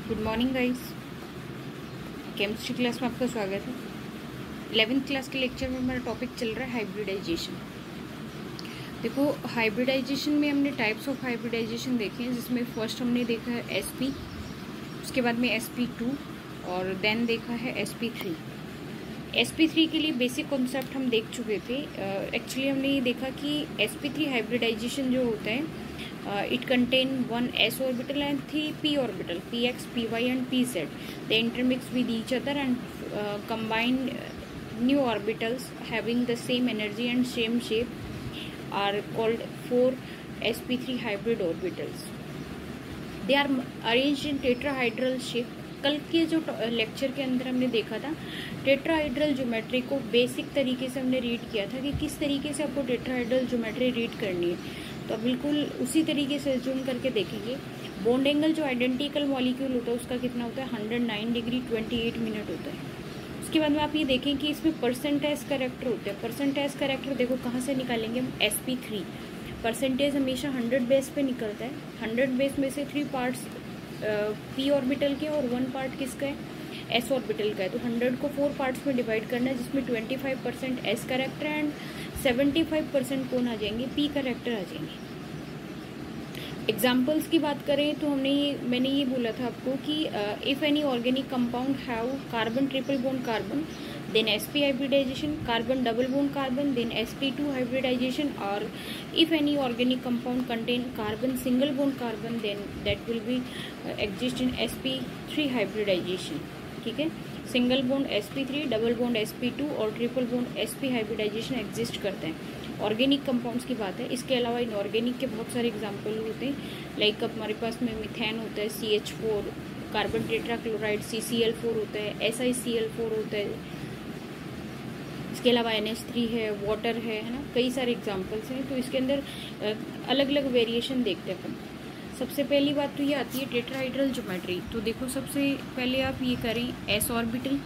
Good morning guys. Chemistry class में आपका स्वागत है। 11th क्लास के लेक्चर में हमारा टॉपिक चल रहा है हाइब्रिडाइजेशन। देखो, हाइब्रिडाइजेशन में हमने टाइप्स ऑफ हाइब्रिडाइजेशन देखे हैं, जिसमें फर्स्ट हमने देखा है sp, उसके बाद में sp2 और देन देखा है sp3। sp3 के लिए बेसिक कॉन्सेप्ट हम देख चुके थे। एक्चुअली हमने ये देखा कि sp3 हाइब्रिडाइजेशन जो होता है, it contain one s orbital and 3 p orbital, px, py and pz. They intermix with each other and combine new orbitals having the same energy and same shape are called 4 sp3 hybrid orbitals. They are arranged in tetrahedral shape. कल के जो lecture के अंदर हमने देखा था, tetrahedral geometry को basic तरीके से हमने रीड किया था कि किस तरीके से आपको टेट्राहाइड्रल ज्योमेट्री रीड करनी है। तो बिल्कुल उसी तरीके से जूम करके देखेंगे। बॉन्ड एंगल जो आइडेंटिकल मॉलिक्यूल होता है उसका कितना होता है, 109 डिग्री 28 मिनट होता है। उसके बाद में आप ये देखें कि इसमें परसेंटेज कैरेक्टर होते हैं। परसेंटेज कैरेक्टर देखो कहाँ से निकालेंगे हम, sp3। परसेंटेज हमेशा 100 बेस पे निकलता है। 100 बेस में से 3 पार्ट्स p ऑर्बिटल के और 1 पार्ट किसका है, s ऑर्बिटल का है। तो 100 को 4 पार्ट्स में डिवाइड करना है, जिसमें 25% s कैरेक्टर एंड 75% कौन आ जाएंगे, p कैरेक्टर आ जाएंगे। एग्जाम्पल्स की बात करें तो मैंने ये बोला था आपको कि if any organic compound have carbon triple bond carbon, then sp hybridization, carbon double bond carbon, then sp2 hybridization, or if any organic compound contain carbon single bond carbon, then that will be exist in sp3 hybridization। ठीक है, single bond sp3, double bond sp2 और triple bond sp hybridisation exist करते हैं। Organic compounds की बात है। इसके अलावा इनऑर्गेनिक के बहुत सारे एग्जांपल होते हैं। लाइक अब हमारे पास में मिथेन होता है, CH4, कार्बन टेट्राक्लोराइड CCl4 होता है, SiCl4 होता है। इसके अलावा NH3 है, वाटर है ना, कई सारे एग्जांपल्स हैं। तो इसके अंदर अलग अलग वेरिएशन देखते हैं अपन। सबसे पहली बात तो ये आती है टेट्राहाइड्रल ज्योमेट्री। तो देखो, सबसे पहले आप ये करें s ऑर्बिटल,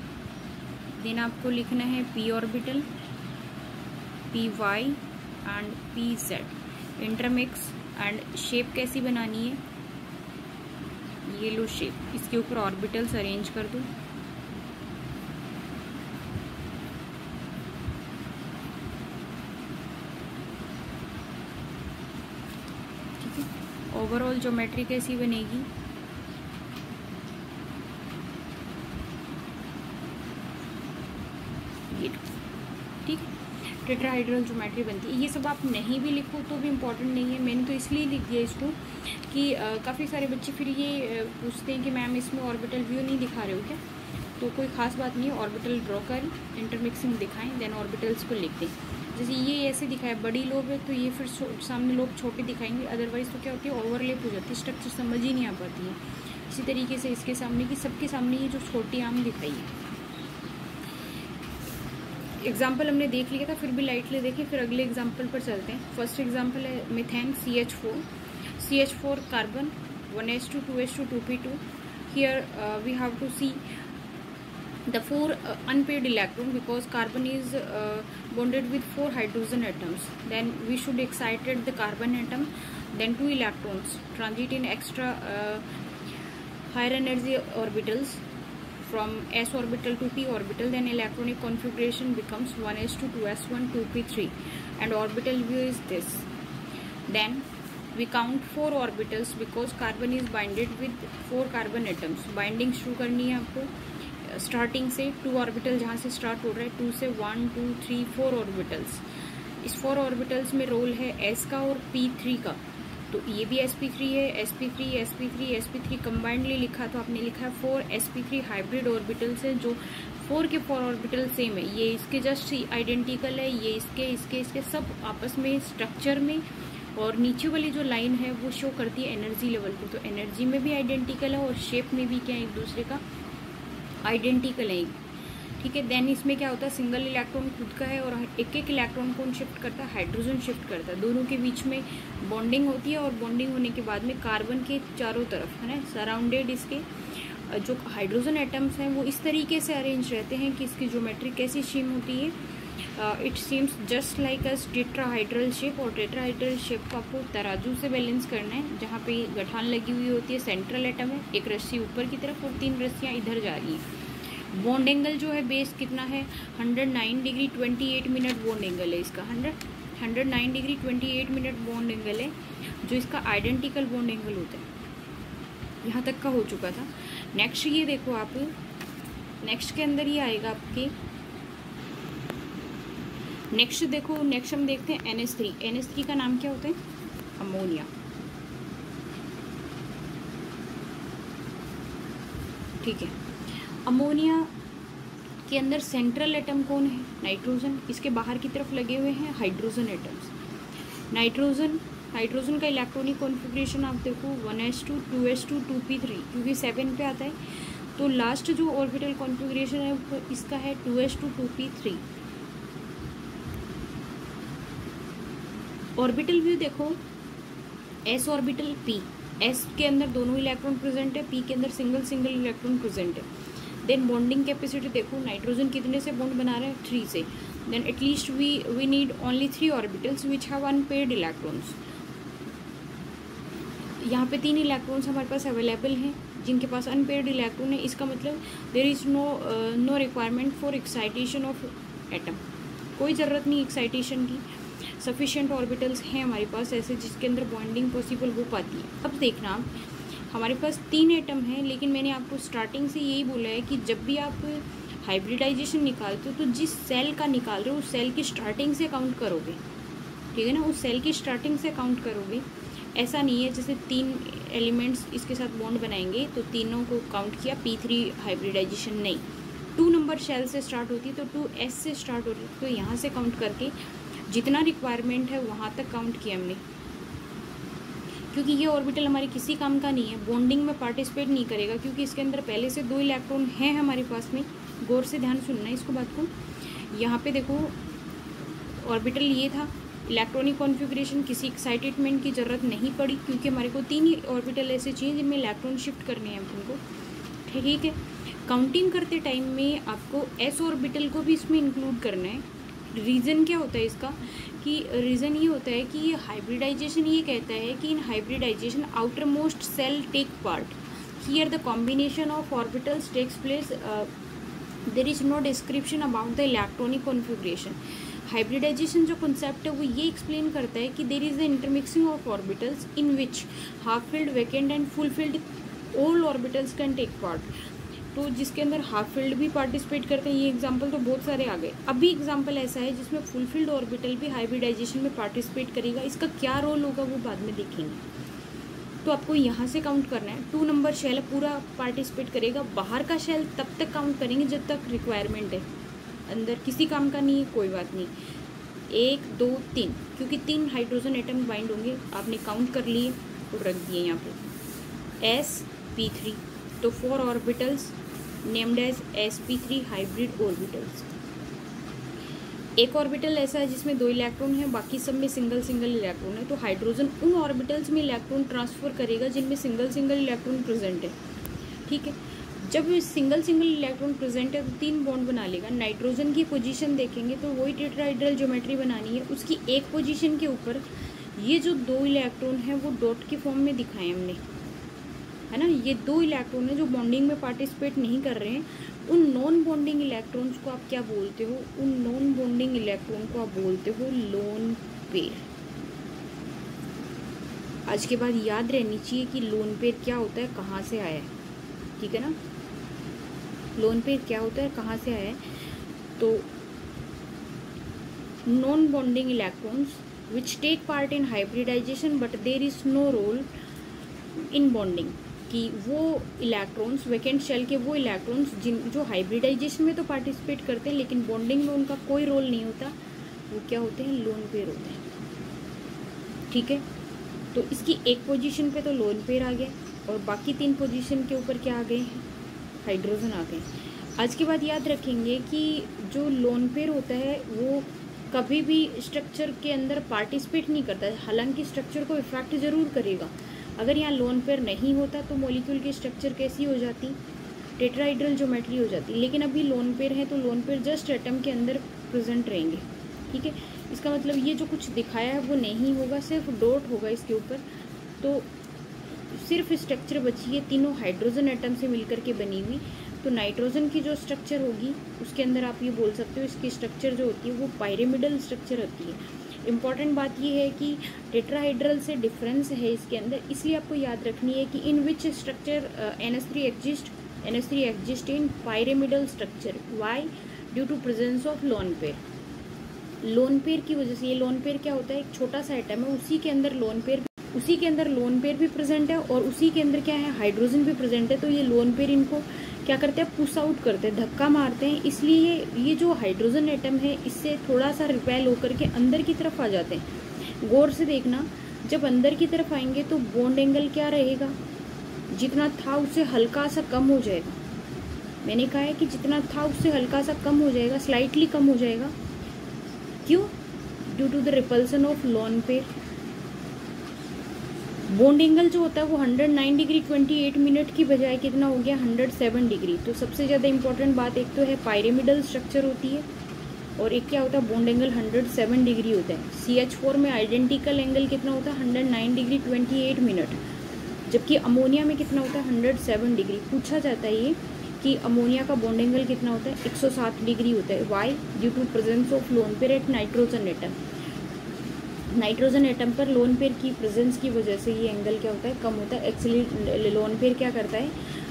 देन आपको लिखना है p orbital, py and pz। Intermix and shape कैसी बनानी है, ये लो शेप, इसके ऊपर ऑर्बिटल्स अरेंज कर दो। ओवरऑल ज्योमेट्री कैसी बनेगी, ये ठीक, टेट्राहाइड्रल ज्योमेट्री बनती है। ये सब आप नहीं भी लिखो तो भी इम्पोर्टेंट नहीं है, मैंने तो इसलिए लिख दिया इसको कि काफ़ी सारे बच्चे फिर ये पूछते हैं कि मैम इसमें ऑर्बिटल व्यू नहीं दिखा रहे हो क्या। तो कोई ख़ास बात नहीं है, ऑर्बिटल ड्रॉ करें, इंटरमिक्सिंग दिखाएं, देन ऑर्बिटल्स को लिख दें। जैसे ये ऐसे दिखाए बड़ी लोब है तो ये फिर सामने लोब छोटे दिखाएंगे, अदरवाइज तो क्या होती है, ओवरलेप हो जाती है, स्ट्रक्चर समझ ही नहीं आ पाती है। इसी तरीके से इसके सामने की सबके सामने ये जो छोटी आम दिखाई है। एग्जाम्पल हमने देख लिया था, फिर भी लाइटली देखें, फिर अगले एग्जाम्पल पर चलते हैं। फर्स्ट एग्जाम्पल है methane CH4 carbon 1s2 2s2 2p2। Here we have to see the 4 unpaired electron because carbon is bonded with 4 hydrogen atoms. Then we should excited the carbon atom, then 2 electrons transit in extra higher energy orbitals from s orbital to p orbital. Then electronic configuration becomes 1s2 2s1 2p3 and orbital view is this. Then we count 4 orbitals because carbon is binded with 4 carbon atoms. Binding शुरू करनी है आपको starting से 2 orbital जहाँ से start हो रहा है, 2 से 1 2 3 4 ऑर्बिटल्स। इस 4 ऑर्बिटल्स में रोल है s का और p3 का। तो ये भी sp3 है, sp3 कंबाइंडली लिखा तो आपने लिखा है 4 sp3 हाइब्रिड ऑर्बिटल्स है, जो 4 के 4 ऑर्बिटल सेम है। ये इसके जस्ट आइडेंटिकल है, ये इसके सब आपस में स्ट्रक्चर में, और नीचे वाली जो लाइन है वो शो करती है एनर्जी लेवल को। तो एनर्जी में भी आइडेंटिकल है और शेप में भी क्या है, एक दूसरे का आइडेंटिकल है। ठीक है, देन इसमें क्या होता है, सिंगल इलेक्ट्रॉन खुद का है और एक एक इलेक्ट्रॉन कौन शिफ्ट करता है, हाइड्रोजन शिफ्ट करता है। दोनों के बीच में बॉन्डिंग होती है और बॉन्डिंग होने के बाद में कार्बन के चारों तरफ है ना सराउंडेड इसके जो हाइड्रोजन एटम्स हैं वो इस तरीके से अरेंज रहते हैं कि इसकी ज्योमेट्री कैसी शेप होती है, it seems just like a tetrahedral shape, और टेट्राहाइड्रल शेप को आपको तराजू से बैलेंस करना है, जहाँ पे गठान लगी हुई होती है, सेंट्रल एटम है, एक रस्सी ऊपर की तरफ और 3 रस्सियाँ इधर जा रही हैं। बॉन्ड एंगल जो है बेस कितना है 109 डिग्री 28 मिनट बॉन्ड एंगल है इसका, 109 डिग्री 28 मिनट बॉन्ड एंगल है, जो इसका आइडेंटिकल बॉन्ड एंगल होता है। यहाँ तक का हो चुका था। नेक्स्ट ये देखो आप, नेक्स्ट के अंदर ये आएगा आपके, नेक्स्ट देखो, नेक्स्ट हम देखते हैं NH3। NH3 का नाम क्या होता है, अमोनिया। ठीक है, अमोनिया के अंदर सेंट्रल एटम कौन है, नाइट्रोजन। इसके बाहर की तरफ लगे हुए हैं हाइड्रोजन एटम्स। नाइट्रोजन का इलेक्ट्रॉनिक कॉन्फ़िगरेशन आप देखो 1s2 2s2 2p3, क्योंकि 7 पे आता है तो लास्ट जो ऑर्बिटल कॉन्फ़िगरेशन है वो इसका है 2s2 2p3। ऑर्बिटल व्यू देखो, s ऑर्बिटल p, s के अंदर दोनों इलेक्ट्रॉन प्रेजेंट है, p के अंदर सिंगल इलेक्ट्रॉन प्रेजेंट है। देन बॉन्डिंग कैपेसिटी देखो, नाइट्रोजन कितने से बॉन्ड बना रहा है 3 से। Then at least we need only 3 orbitals which have unpaired electrons. यहाँ पे 3 इलेक्ट्रॉन्स हमारे पास अवेलेबल हैं जिनके पास अनपेयर्ड इलेक्ट्रॉन है। इसका मतलब there is no requirement for excitation of atom, कोई ज़रूरत नहीं एक्साइटेशन की। सफिशिएंट ऑर्बिटल्स हैं हमारे पास ऐसे जिसके अंदर बॉन्डिंग पॉसिबल हो पाती है। अब देखना आप, हमारे पास 3 एटम हैं, लेकिन मैंने आपको स्टार्टिंग से यही बोला है कि जब भी आप हाइब्रिडाइजेशन निकालते हो तो जिस सेल का निकाल रहे हो उस सेल की स्टार्टिंग से काउंट करोगे, ठीक है ना, उस सेल की स्टार्टिंग से काउंट करोगे। ऐसा नहीं है जैसे 3 एलिमेंट्स इसके साथ बॉन्ड बनाएंगे तो तीनों को काउंट किया, P3 हाइब्रिडाइजेशन नहीं। 2 नंबर शेल से स्टार्ट होती है तो 2s से स्टार्ट होती है, तो यहाँ से काउंट करके जितना रिक्वायरमेंट है वहाँ तक काउंट किया हमने, क्योंकि ये ऑर्बिटल हमारे किसी काम का नहीं है, बॉन्डिंग में पार्टिसिपेट नहीं करेगा, क्योंकि इसके अंदर पहले से 2 इलेक्ट्रॉन हैं हमारे पास में। गौर से ध्यान सुनना है इसको बात को। यहाँ पे देखो ऑर्बिटल ये था, इलेक्ट्रॉनिक कॉन्फ़िगरेशन किसी एक्साइटेडमेंट की ज़रूरत नहीं पड़ी, क्योंकि हमारे को 3 ही ऑर्बिटल ऐसे चाहिए जिनमें इलेक्ट्रॉन शिफ्ट करने हैं अपन को, ठीक है। काउंटिंग करते टाइम में आपको s ऑर्बिटल को भी इसमें इंक्लूड करना है। रीज़न क्या होता है इसका, कि रीज़न ये होता है कि हाइब्रिडाइजेशन ये कहता है कि in hybridisation outermost shell take part, here the combination of orbitals takes place, there is no description about the electronic configuration. Hybridisation जो कॉन्सेप्ट है वो ये एक्सप्लेन करता है कि there is the intermixing of orbitals in which half filled, vacant and full filled all orbitals can take part. तो जिसके अंदर हाफ फील्ड भी पार्टिसिपेट करते हैं, ये एग्जांपल तो बहुत सारे आ गए। अभी एग्जांपल ऐसा है जिसमें फुल फील्ड ऑर्बिटल भी हाइब्रिडाइजेशन में पार्टिसिपेट करेगा, इसका क्या रोल होगा वो बाद में देखेंगे। तो आपको यहाँ से काउंट करना है, 2 नंबर शेल पूरा पार्टिसिपेट करेगा, बाहर का शेल तब तक काउंट करेंगे जब तक रिक्वायरमेंट है, अंदर किसी काम का नहीं है, कोई बात नहीं। 1 2 3, क्योंकि 3 हाइड्रोजन एटम बाइंड होंगे, आपने काउंट कर लिए और रख दिए यहाँ पे sp3, तो 4 orbitals named as sp3 hybrid orbitals. एक ऑर्बिटल ऐसा है जिसमें 2 इलेक्ट्रॉन है, बाकी सब में सिंगल इलेक्ट्रॉन है, तो हाइड्रोजन उन ऑर्बिटल्स में इलेक्ट्रॉन ट्रांसफ़र करेगा जिनमें सिंगल इलेक्ट्रॉन प्रेजेंट है, ठीक है। जब सिंगल इलेक्ट्रॉन प्रेजेंट है तो 3 बॉन्ड बना लेगा। नाइट्रोजन की पोजीशन देखेंगे तो वही टेट्राहाइड्रल ज्योमेट्री बनानी है, उसकी एक पोजीशन के ऊपर ये जो 2 इलेक्ट्रॉन है वो डॉट के फॉर्म में दिखाए हमने, है ना। ये 2 इलेक्ट्रॉन है जो बॉन्डिंग में पार्टिसिपेट नहीं कर रहे हैं, उन नॉन बॉन्डिंग इलेक्ट्रॉन्स को आप क्या बोलते हो, उन नॉन बॉन्डिंग इलेक्ट्रॉन को आप बोलते हो लोन पेयर। आज के बाद याद रहनी चाहिए कि लोन पेयर क्या होता है, कहाँ से आया है, ठीक है ना। लोन पेयर क्या होता है, कहाँ से आया है, तो non bonding electrons which take part in hybridization but there is no role in bonding, कि वो इलेक्ट्रॉन्स, वैकेंट शेल के वो इलेक्ट्रॉन्स जो हाइब्रिडाइजेशन में तो पार्टिसिपेट करते हैं लेकिन बॉन्डिंग में उनका कोई रोल नहीं होता, वो क्या होते हैं, लोन पेयर होते हैं, ठीक है। तो इसकी एक पोजीशन पे तो लोन पेयर आ गया और बाकी 3 पोजीशन के ऊपर क्या आ गए हैं, हाइड्रोजन आ गए। आज के बाद याद रखेंगे कि जो लोन पेयर होता है वो कभी भी स्ट्रक्चर के अंदर पार्टिसिपेट नहीं करता है, हालांकि स्ट्रक्चर को इफेक्ट ज़रूर करेगा। अगर यहाँ लोन पेयर नहीं होता तो मॉलिक्यूल की स्ट्रक्चर कैसी हो जाती, टेट्राहाइड्रल ज्योमेट्री हो जाती, लेकिन अभी लोन पेयर है तो लोन पेयर जस्ट एटम के अंदर प्रेजेंट रहेंगे। ठीक है, इसका मतलब ये जो कुछ दिखाया है वो नहीं होगा, सिर्फ डॉट होगा इसके ऊपर। तो सिर्फ स्ट्रक्चर बची है तीनों हाइड्रोजन एटम से मिलकर के बनी हुई। तो नाइट्रोजन की जो स्ट्रक्चर होगी उसके अंदर आप ये बोल सकते हो इसकी स्ट्रक्चर जो होती है वो पायरेमिडल स्ट्रक्चर होती है। इम्पॉर्टेंट बात ये है कि टेट्राहाइड्रल से डिफरेंस है इसके अंदर, इसलिए आपको याद रखनी है कि in which structure NH3 exist in pyramidal structure. Why? Due to presence of lone pair. Lone pair की वजह से, ये लोन पेयर क्या होता है, एक छोटा सा एटम है, उसी के अंदर लोन पेयर भी प्रेजेंट है और उसी के अंदर क्या है, हाइड्रोजन भी प्रेजेंट है। तो ये लोन पेयर इनको क्या करते हैं, पुश आउट करते हैं, धक्का मारते हैं, इसलिए ये जो हाइड्रोजन एटम है इससे थोड़ा सा रिपेल होकर के अंदर की तरफ आ जाते हैं। गौर से देखना, जब अंदर की तरफ आएंगे तो बॉन्ड एंगल क्या रहेगा, जितना था उससे हल्का सा कम हो जाएगा। मैंने कहा है कि जितना था उससे हल्का सा कम हो जाएगा, स्लाइटली कम हो जाएगा। क्यों? Due to the repulsion of lone pair. Bond angle जो होता है वो 109 डिग्री 28 मिनट की बजाय कितना हो गया, 107 डिग्री। तो सबसे ज़्यादा इंपॉर्टेंट बात एक तो है पायरेमिडल स्ट्रक्चर होती है और एक क्या होता है, बॉन्ड एंगल 107 डिग्री होता है। CH4 में आइडेंटिकल एंगल कितना होता है, 109 डिग्री 28 मिनट, जबकि अमोनिया में कितना होता है, 107 डिग्री। पूछा जाता है ये कि अमोनिया का बॉन्ड एंगल कितना होता है, 107 डिग्री होता है। Why? Due to presence of lone pair at nitrogen atom. Nitrogen atom पर लोन पेयर की प्रेजेंस की वजह से ये एंगल क्या होता है, कम होता है। एक्चुअली लोन पेयर क्या करता है,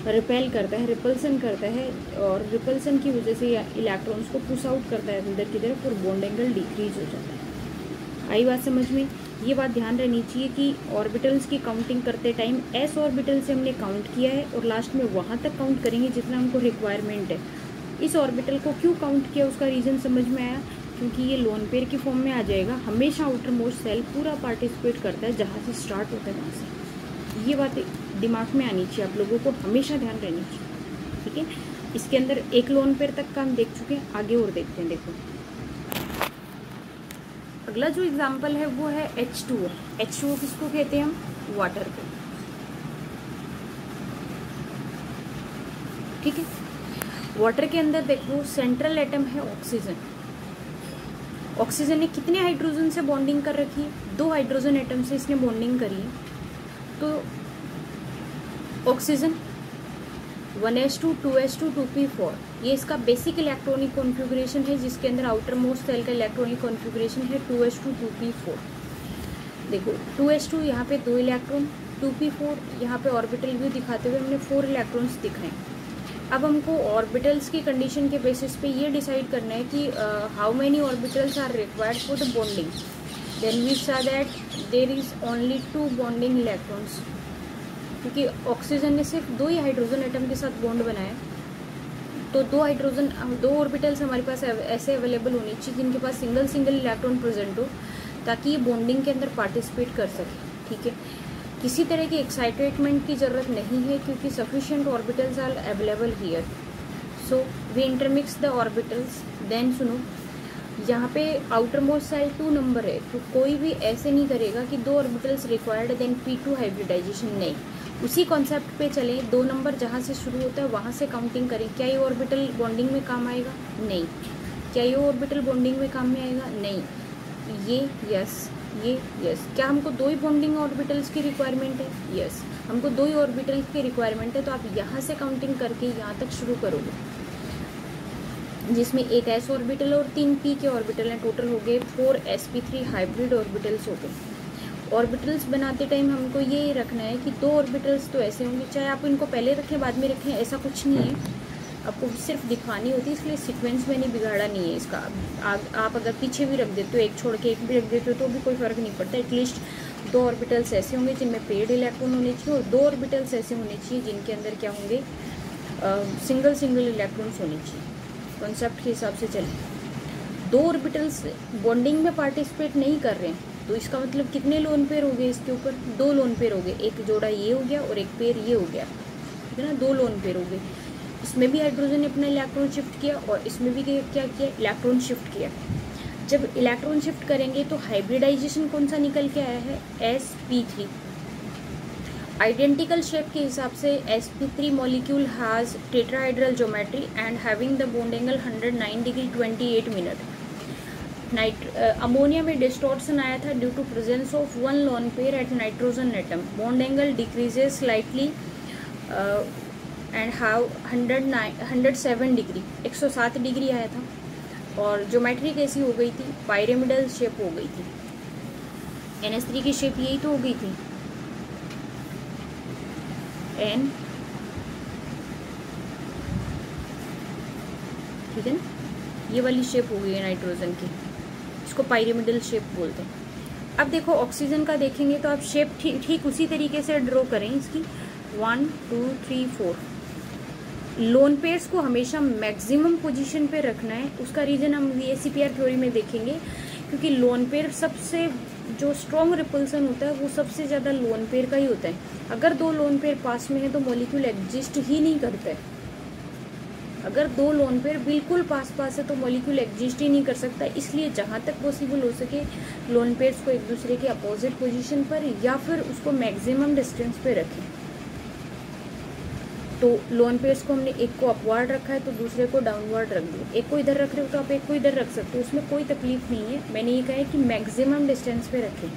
रिपेल करता है, रिपल्सन करता है, और रिपल्सन की वजह से इलेक्ट्रॉन्स को पुश आउट करता है अंदर की तरफ और बॉन्ड एंगल डिक्रीज हो जाता है। आई बात समझ में? ये बात ध्यान रहनी चाहिए कि ऑर्बिटल्स की काउंटिंग करते टाइम s ऑर्बिटल से हमने काउंट किया है और लास्ट में वहाँ तक काउंट करेंगे जितना हमको रिक्वायरमेंट है। इस ऑर्बिटल को क्यों काउंट किया उसका रीज़न समझ में आया, क्योंकि ये लोन पेयर की फॉर्म में आ जाएगा। हमेशा आउटर मोस्ट सेल पूरा पार्टिसिपेट करता है जहाँ से स्टार्ट होता है वहाँ से। ये बात दिमाग में आनी चाहिए, आप लोगों को हमेशा ध्यान रहनी चाहिए। ठीक है, इसके अंदर एक लोन पेयर तक का हम देख चुके हैं, आगे और देखते हैं। देखो अगला जो एग्जाम्पल है वो है H2O। H2O किसको कहते हैं हम, वाटर को। ठीक है, वाटर के अंदर देखो सेंट्रल एटम है ऑक्सीजन। ऑक्सीजन ने कितने हाइड्रोजन से बॉन्डिंग कर रखी है, 2 हाइड्रोजन एटम से इसने बॉन्डिंग करी है। तो ऑक्सीजन 1s2 2s2 2p4 ये इसका बेसिक इलेक्ट्रॉनिक कॉन्फ़िगरेशन है, जिसके अंदर आउटर मोस्ट सेल का इलेक्ट्रॉनिक कॉन्फ़िगरेशन है 2s2 2p4। देखो 2s2 यहाँ पे 2 इलेक्ट्रॉन, 2p4 यहाँ पे ऑर्बिटल व्यू दिखाते हुए हमने 4 इलेक्ट्रॉन्स दिख रहे हैं। अब हमको ऑर्बिटल्स की कंडीशन के बेसिस पे ये डिसाइड करना है कि how many orbitals are required for the bonding. Then we saw that there is only 2 bonding electrons, क्योंकि ऑक्सीजन ने सिर्फ 2 ही हाइड्रोजन एटम के साथ बॉन्ड बनाया। तो 2 ऑर्बिटल्स हमारे पास ऐसे अवेलेबल होनी चाहिए जिनके पास सिंगल इलेक्ट्रॉन प्रेजेंट हो, ताकि ये बॉन्डिंग के अंदर पार्टिसिपेट कर सके। ठीक है, किसी तरह की एक्साइटमेंट की ज़रूरत नहीं है क्योंकि sufficient orbitals are available here. So we intermix the orbitals. Then सुनो, यहाँ पे आउटर मोस्ट सेल 2 नंबर है, तो कोई भी ऐसे नहीं करेगा कि 2 orbitals required then P2 hybridisation, नहीं। उसी कॉन्सेप्ट पे चले, 2 नंबर जहाँ से शुरू होता है वहाँ से काउंटिंग करें। क्या ये ऑर्बिटल बॉन्डिंग में काम आएगा, नहीं। क्या ये ऑर्बिटल बॉन्डिंग में काम में आएगा, नहीं। ये यस, ये यस। क्या हमको 2 ही बॉन्डिंग ऑर्बिटल्स की रिक्वायरमेंट है, यस, हमको 2 ही ऑर्बिटल्स की रिक्वायरमेंट है। तो आप यहाँ से काउंटिंग करके यहाँ तक शुरू करोगे, जिसमें एक s ऑर्बिटल और 3 p के ऑर्बिटल हैं। टोटल हो गए 4 sp3 हाइब्रिड ऑर्बिटल्स हो गए। ऑर्बिटल्स बनाते टाइम हमको ये रखना है कि 2 ऑर्बिटल्स तो ऐसे होंगे, चाहे आप इनको पहले रखें बाद में रखें, ऐसा कुछ नहीं है, आपको सिर्फ दिखानी होती है, इसलिए सीक्वेंस मैंने बिगाड़ा नहीं है इसका। आप अगर पीछे भी रख देते हो, एक छोड़ के एक भी रख देते हो तो भी कोई फ़र्क नहीं पड़ता। एटलीस्ट 2 ऑर्बिटल्स ऐसे होंगे जिनमें पेड इलेक्ट्रॉन होने चाहिए, और 2 ऑर्बिटल्स ऐसे होने चाहिए जिनके अंदर क्या होंगे, सिंगल इलेक्ट्रॉन्स होने चाहिए। कॉन्सेप्ट के हिसाब से चलें। 2 ऑर्बिटल्स बॉन्डिंग में पार्टिसिपेट नहीं कर रहे हैं, तो इसका मतलब कितने लोन पेयर हो गए इसके ऊपर, 2 लोन पेयर हो गए। एक जोड़ा ये हो गया और एक पेयर ये हो गया, ठीक है ना, 2 लोन पेयर हो गए। इसमें भी हाइड्रोजन ने अपना इलेक्ट्रॉन शिफ्ट किया और इसमें भी क्या किया, इलेक्ट्रॉन शिफ्ट किया। जब इलेक्ट्रॉन शिफ्ट करेंगे तो हाइब्रिडाइजेशन कौन सा निकल के आया है, sp3। आइडेंटिकल शेप के हिसाब से sp3 molecule has tetrahedral geometry and having the bond angle 109 degree 28 minute. Ammonia में डिस्टॉर्शन आया था due to presence of one lone pair at nitrogen atom, bond angle decreases slightly and how 107 degree, 107 degree आया था। और geometry कैसी हो गई थी, पायरामिडल शेप हो गई थी। NH3 की शेप यही तो हो गई थी, एन, ठीक है ना, ये वाली शेप हो गई है नाइट्रोजन की, इसको पायरामिडल शेप बोलते हैं। अब देखो ऑक्सीजन का देखेंगे तो आप शेप ठीक उसी तरीके से ड्रॉ करें इसकी, 1 2 3 4। लोन पेयर्स को हमेशा मैक्सिमम पोजीशन पे रखना है। उसका रीजन हम VSEPR थ्योरी में देखेंगे, क्योंकि लोन पेयर सबसे जो स्ट्रॉन्ग रिपल्सन होता है वो सबसे ज़्यादा लोन पेयर का ही होता है। अगर दो लोन पेयर पास में है तो मॉलिक्यूल एग्जिस्ट ही नहीं करता है। अगर दो लोन पेयर बिल्कुल पास है तो मॉलिक्यूल एग्जिस्ट ही नहीं कर सकता। इसलिए जहाँ तक पॉसिबल हो सके लोन पेयर्स को एक दूसरे के अपोजिट पोजीशन पर या फिर उसको मैक्सिमम डिस्टेंस पे रखें। तो लोन पेयर्स को हमने एक को अपवर्ड रखा है तो दूसरे को डाउनवर्ड रख दिया। एक को इधर रख रहे हो तो आप एक को इधर रख सकते हो, उसमें कोई तकलीफ नहीं है। मैंने ये कहा है कि मैक्सिमम डिस्टेंस पे रखें।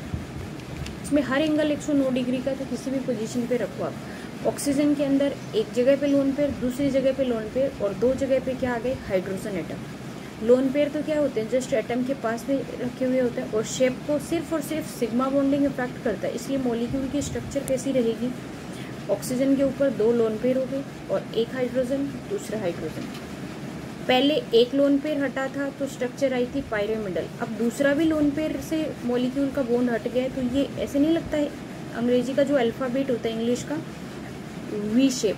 इसमें हर एंगल 109 डिग्री का, तो किसी भी पोजीशन पे रखो आप। ऑक्सीजन के अंदर एक जगह पे लोन पेयर, दूसरी जगह पे लोन पेयर और दो जगह पे क्या आ गए, हाइड्रोजन एटम। लोन पेयर तो क्या होते हैं, जस्ट एटम के पास में रखे हुए होते हैं और शेप को सिर्फ और सिर्फ सिग्मा बॉन्डिंग इफेक्ट करता है। इसलिए मॉलिक्यूल की स्ट्रक्चर कैसी रहेगी, ऑक्सीजन के ऊपर दो लोन पेयर हो गए और एक हाइड्रोजन दूसरा हाइड्रोजन। पहले एक लोन पेयर हटा था तो स्ट्रक्चर आई थी पायरामिडल। अब दूसरा भी लोन पेयर से मॉलिक्यूल का बॉन्ड हट गया है तो ये ऐसे नहीं लगता है, अंग्रेजी का जो अल्फ़ाबेट होता है इंग्लिश का, वी शेप।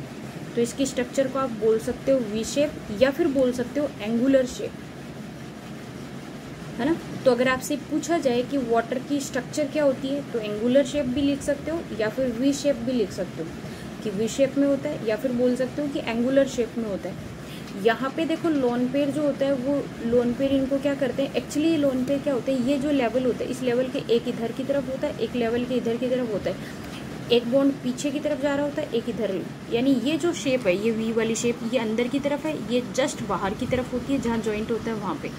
तो इसकी स्ट्रक्चर को आप बोल सकते हो वी शेप या फिर बोल सकते हो एंगुलर शेप, है ना। तो अगर आपसे पूछा जाए कि वाटर की स्ट्रक्चर क्या होती है तो एंगुलर शेप भी लिख सकते हो या फिर वी शेप भी लिख सकते हो कि वी शेप में होता है, या फिर बोल सकते हो कि एंगुलर शेप में होता है। यहाँ पे देखो लोन पेयर जो होता है वो लोन पेयर इनको क्या करते हैं, एक्चुअली लोन पेयर क्या होते हैं, ये जो लेवल होता है इस लेवल के एक इधर की तरफ होता है, एक लेवल के इधर की तरफ होता है। एक बॉन्ड पीछे की तरफ जा रहा होता है, एक इधर, यानी ये जो शेप है ये वी वाली शेप ये अंदर की तरफ है, ये जस्ट बाहर की तरफ होती है जहाँ जॉइंट होता है वहाँ पे।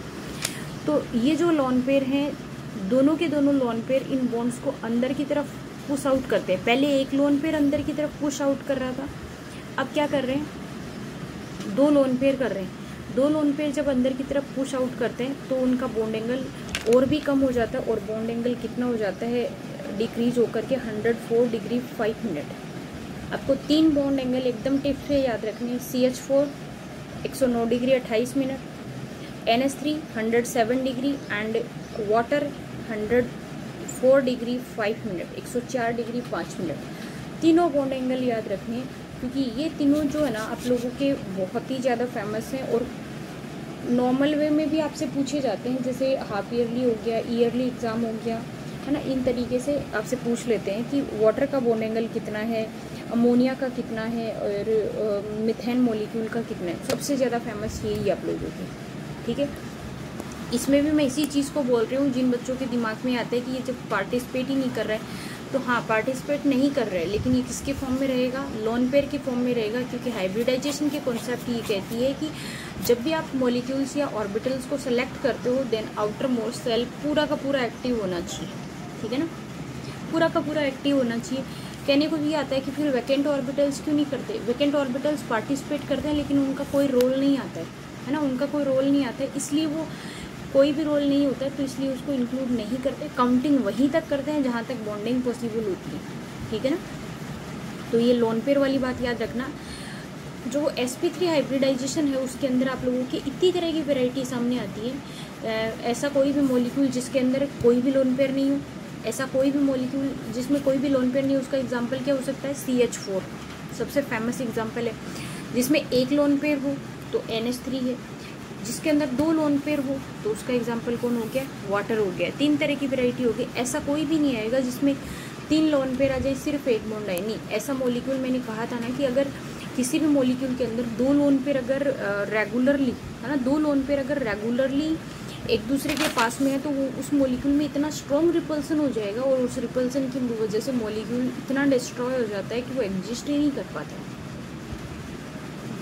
तो ये जो लोन पेयर हैं दोनों के दोनों लोन पेयर इन बॉन्ड्स को अंदर की तरफ पुश आउट करते हैं। पहले एक लोन पेयर अंदर की तरफ पुश आउट कर रहा था, अब क्या कर रहे हैं, दो लोन पेयर कर रहे हैं। दो लोन पेयर जब अंदर की तरफ पुश आउट करते हैं तो उनका बॉन्ड एंगल और भी कम हो जाता है और बॉन्ड एंगल कितना हो जाता है, डिक्रीज होकर के 104 डिग्री 5 मिनट। आपको तीन बॉन्ड एंगल एकदम टिप से याद रखने हैं, CH4 109 degree 28 minute, NH3 107 degree and water 104 degree 5 minute, 104 degree 5 minute. तीनों बॉन्ड एंगल याद रखने हैं क्योंकि ये तीनों जो है ना आप लोगों के बहुत ही ज़्यादा फेमस हैं और नॉर्मल वे में भी आपसे पूछे जाते हैं, जैसे हाफ ईयरली हो गया, ईयरली एग्ज़ाम हो गया, है ना। इन तरीके से आपसे पूछ लेते हैं कि वाटर का बॉन्ड एंगल कितना है, अमोनिया का कितना है और मिथेन मॉलिक्यूल का कितना है। सबसे ज़्यादा फेमस यही आप लोगों की, ठीक है। इसमें भी मैं इसी चीज़ को बोल रही हूँ, जिन बच्चों के दिमाग में आता है कि ये जब पार्टिसिपेट ही नहीं कर रहा है, तो हाँ पार्टिसिपेट नहीं कर रहा है, लेकिन ये किसके फॉर्म में रहेगा, लोन पेयर के फॉर्म में रहेगा। क्योंकि हाइब्रिडाइजेशन के कॉन्सेप्ट ये कहती है कि जब भी आप मॉलिक्यूल्स या ऑर्बिटल्स को सेलेक्ट करते हो देन आउटर मोस्ट सेल पूरा का पूरा एक्टिव होना चाहिए, ठीक है ना, पूरा का पूरा एक्टिव होना चाहिए। कहने को ये आता है कि फिर वैकेंट ऑर्बिटल्स क्यों नहीं करते, वैकेंट ऑर्बिटल्स पार्टिसिपेट करते हैं लेकिन उनका कोई रोल नहीं आता है ना, उनका कोई रोल नहीं आता है, इसलिए वो कोई भी रोल नहीं होता है तो इसलिए उसको इंक्लूड नहीं करते। काउंटिंग वहीं तक करते हैं जहाँ तक बॉन्डिंग पॉसिबल होती है, ठीक है ना। तो ये लोन पेयर वाली बात याद रखना। जो sp3 हाइब्रिडाइजेशन है उसके अंदर आप लोगों की इतनी तरह की वैरायटी सामने आती है। ऐसा कोई भी मॉलिक्यूल जिसके अंदर कोई भी लोन पेयर नहीं हो, ऐसा कोई भी मॉलिक्यूल जिसमें कोई भी लोन पेयर नहीं हो, उसका एग्जाम्पल क्या हो सकता है, CH4 सबसे फेमस एग्जाम्पल है। जिसमें एक लोन पेयर हो तो NH3 है, जिसके अंदर दो लोन पेयर हो तो उसका एग्जाम्पल कौन हो गया, वाटर हो गया। तीन तरह की वैरायटी हो गई। ऐसा कोई भी नहीं आएगा जिसमें तीन लोन पेयर आ जाए सिर्फ एक बॉन्ड आए, नहीं। ऐसा मॉलिक्यूल मैंने कहा था ना कि अगर किसी भी मॉलिक्यूल के अंदर दो लोन पेयर अगर रेगुलरली, है ना, दो लोन पेयर अगर रेगुलरली एक दूसरे के पास में है तो वो उस मॉलिक्यूल में इतना स्ट्रॉन्ग रिपल्सन हो जाएगा और उस रिपल्सन की वजह से मॉलिक्यूल इतना डिस्ट्रॉय हो जाता है कि वो एग्जिस्ट ही नहीं कर पाता,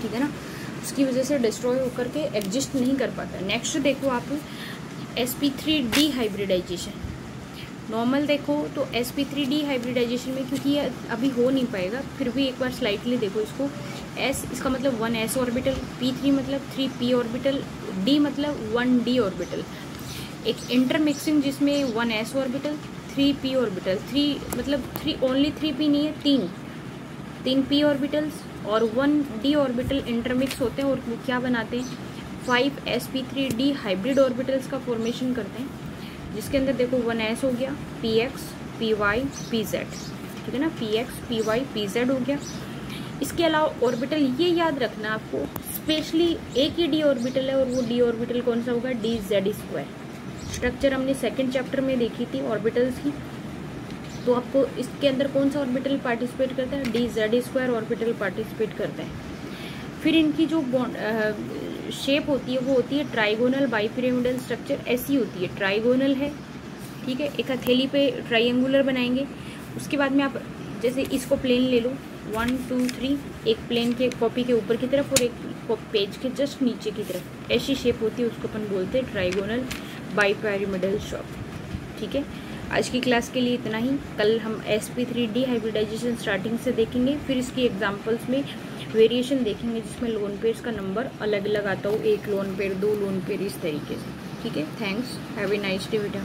ठीक है ना, उसकी वजह से डिस्ट्रॉय होकर के एग्जिस्ट नहीं कर पाता। नेक्स्ट देखो आप sp3d हाइब्रिडाइजेशन। नॉर्मल देखो तो sp3d हाइब्रिडाइजेशन में क्योंकि ये अभी हो नहीं पाएगा, फिर भी एक बार स्लाइटली देखो इसको। s इसका मतलब 1s ऑर्बिटल, p3 मतलब 3p ऑर्बिटल, d मतलब 1d ऑर्बिटल। एक इंटरमिक्सिंग जिसमें 1s ऑर्बिटल 3p ऑर्बिटल, 3 मतलब 3 ओनली 3p नहीं है, तीन p ऑर्बिटल्स और 1d ऑर्बिटल इंटरमिक्स होते हैं और वो क्या बनाते हैं, 5 sp3d हाइब्रिड ऑर्बिटल्स का फॉर्मेशन करते हैं, जिसके अंदर देखो 1s हो गया, px py pz, ठीक है ना, px py pz हो गया। इसके अलावा ऑर्बिटल ये याद रखना आपको, स्पेशली एक ही d ऑर्बिटल है और वो d ऑर्बिटल कौन सा होगा, dz²। स्ट्रक्चर हमने सेकंड चैप्टर में देखी थी ऑर्बिटल्स की, तो आपको इसके अंदर कौन सा ऑर्बिटल पार्टिसिपेट करता है, dz² ऑर्बिटल पार्टिसिपेट करता है। फिर इनकी जो शेप होती है वो होती है ट्राइगोनल बाइपिरामिडल स्ट्रक्चर, ऐसी होती है, ट्राइगोनल है, ठीक है। एक हथेली पे ट्राइंगुलर बनाएंगे, उसके बाद में आप जैसे इसको प्लेन ले लो 1 2 3, एक प्लेन के कॉपी के ऊपर की तरफ और एक पेज के जस्ट नीचे की तरफ, ऐसी शेप होती है, उसको अपन बोलते हैं ट्राइगोनल बाइपिरामिडल शेप, ठीक है। आज की क्लास के लिए इतना ही। कल हम sp3d हाइब्रिडाइजेशन स्टार्टिंग से देखेंगे, फिर इसकी एग्जांपल्स में वेरिएशन देखेंगे जिसमें लोन पेयर्स का नंबर अलग अलग आता हो, 1 लोन पेयर 2 लोन पेयर इस तरीके से, ठीक है। Thanks, have a nice day बेटा।